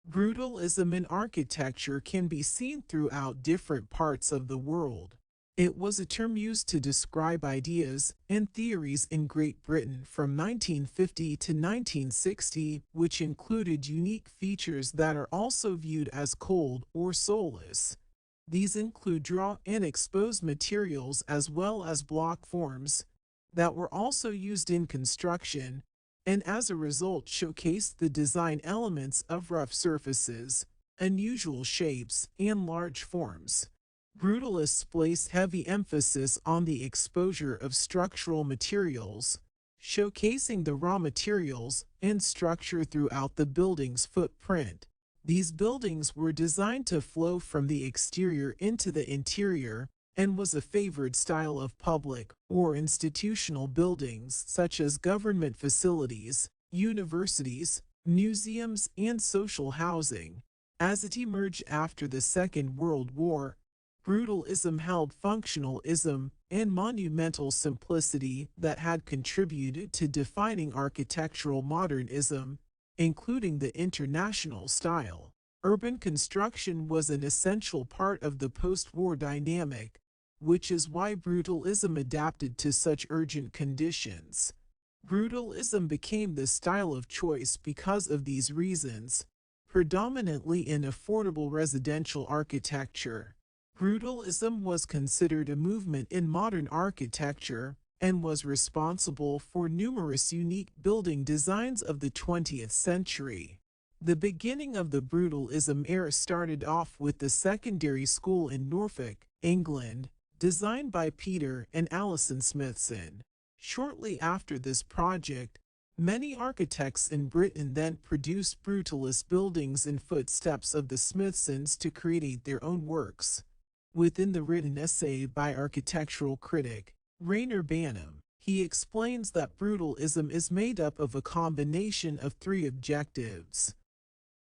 Brutalism in architecture can be seen throughout different parts of the world. It was a term used to describe ideas and theories in Great Britain from 1950 to 1960, which included unique features that are also viewed as cold or soulless. These include draw and expose materials as well as block forms that were also used in construction, and as a result showcased the design elements of rough surfaces, unusual shapes, and large forms. Brutalists place heavy emphasis on the exposure of structural materials, showcasing the raw materials and structure throughout the building's footprint. These buildings were designed to flow from the exterior into the interior, and was a favored style of public or institutional buildings such as government facilities, universities, museums, and social housing. As it emerged after the Second World War, Brutalism held functionalism and monumental simplicity that had contributed to defining architectural modernism, including the international style. Urban construction was an essential part of the post-war dynamic, which is why Brutalism adapted to such urgent conditions. Brutalism became the style of choice because of these reasons, predominantly in affordable residential architecture. Brutalism was considered a movement in modern architecture and was responsible for numerous unique building designs of the 20th century. The beginning of the Brutalism era started off with the secondary school in Norfolk, England, designed by Peter and Alison Smithson. Shortly after this project, many architects in Britain then produced brutalist buildings in footsteps of the Smithsons to create their own works. Within the written essay by architectural critic Rayner Banham, he explains that brutalism is made up of a combination of three objectives.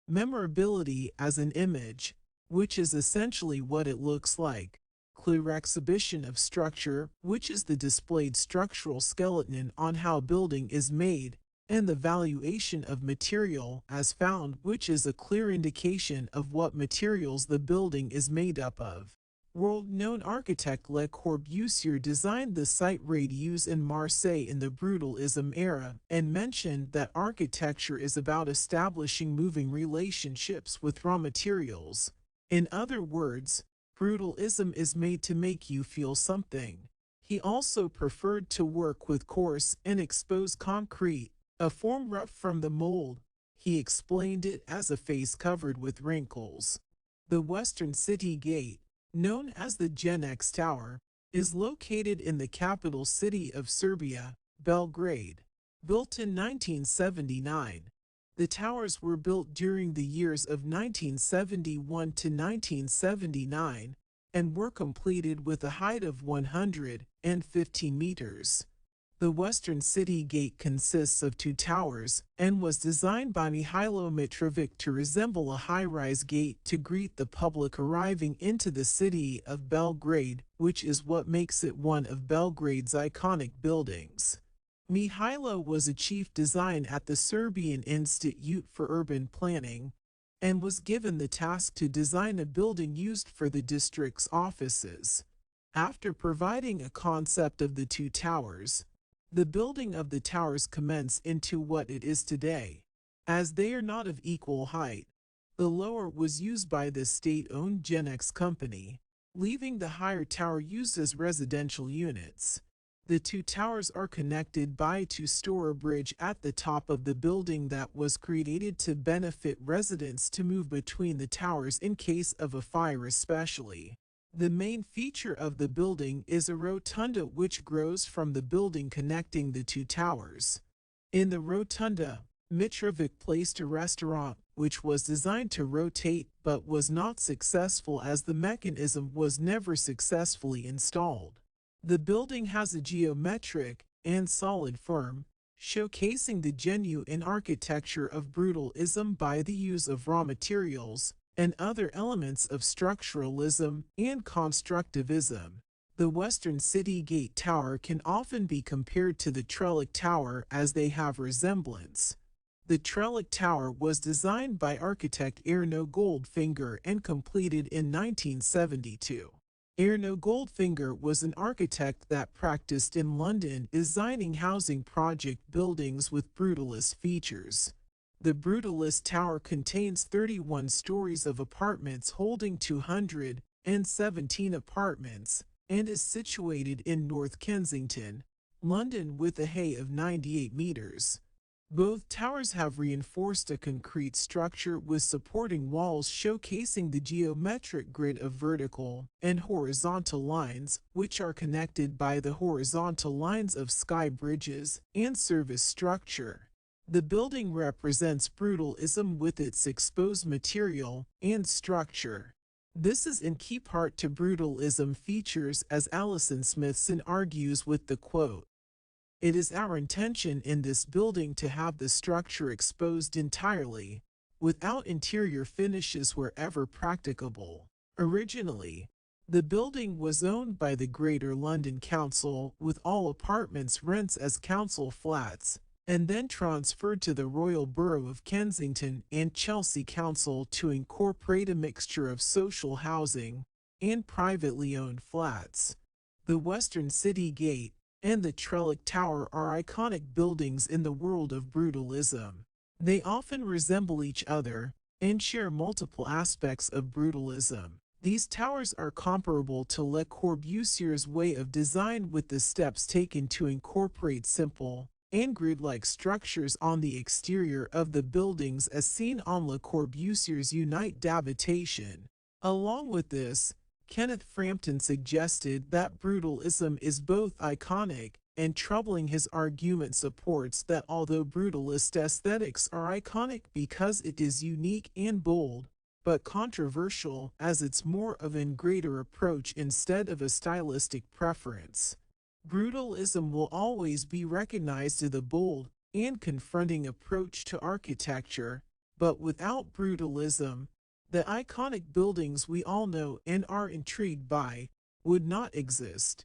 Memorability as an image, which is essentially what it looks like. Clear exhibition of structure, which is the displayed structural skeleton on how a building is made, and the valuation of material as found, which is a clear indication of what materials the building is made up of. World-known architect Le Corbusier designed the site radius in Marseille in the Brutalism era and mentioned that architecture is about establishing moving relationships with raw materials. In other words, Brutalism is made to make you feel something. He also preferred to work with coarse and exposed concrete, a form rough from the mold. He explained it as a face covered with wrinkles. The Western City Gate, known as the Trellic Tower, is located in the capital city of Serbia, Belgrade. Built in 1979, the towers were built during the years of 1971 to 1979 and were completed with a height of 150 meters. The Western City Gate consists of two towers and was designed by Mihailo Mitrovic to resemble a high-rise gate to greet the public arriving into the city of Belgrade, which is what makes it one of Belgrade's iconic buildings. Mihailo was a chief design at the Serbian Institute for Urban Planning and was given the task to design a building used for the district's offices. After providing a concept of the two towers, the building of the towers commenced into what it is today. As they are not of equal height, the lower was used by the state-owned Genex company, leaving the higher tower used as residential units. The two towers are connected by a two-story bridge at the top of the building that was created to benefit residents to move between the towers in case of a fire especially. The main feature of the building is a rotunda which grows from the building connecting the two towers. In the rotunda, Mitrovic placed a restaurant which was designed to rotate but was not successful as the mechanism was never successfully installed. The building has a geometric and solid form, showcasing the genuine architecture of brutalism by the use of raw materials and other elements of structuralism and constructivism. The Western City Gate Tower can often be compared to the Trellic Tower as they have resemblance. The Trellic Tower was designed by architect Erno Goldfinger and completed in 1972. Erno Goldfinger was an architect that practiced in London designing housing project buildings with brutalist features. The Brutalist Tower contains 31 stories of apartments holding 217 apartments and is situated in North Kensington, London with a height of 98 meters. Both towers have reinforced a concrete structure with supporting walls showcasing the geometric grid of vertical and horizontal lines, which are connected by the horizontal lines of sky bridges and service structure. The building represents brutalism with its exposed material and structure. This is in key part to brutalism features, as Alison Smithson argues with the quote, "It is our intention in this building to have the structure exposed entirely, without interior finishes wherever practicable." Originally, the building was owned by the Greater London Council with all apartments rents as council flats, and then transferred to the Royal Borough of Kensington and Chelsea Council to incorporate a mixture of social housing and privately owned flats. The Western City Gate and the Trellic Tower are iconic buildings in the world of brutalism. They often resemble each other and share multiple aspects of brutalism. These towers are comparable to Le Corbusier's way of design, with the steps taken to incorporate simple and grid-like structures on the exterior of the buildings as seen on Le Corbusier's Unite d'Habitation. Along with this, Kenneth Frampton suggested that brutalism is both iconic and troubling. His argument supports that although brutalist aesthetics are iconic because it is unique and bold, but controversial as it's more of an greater approach instead of a stylistic preference. Brutalism will always be recognized as a bold and confronting approach to architecture, but without brutalism, the iconic buildings we all know and are intrigued by would not exist.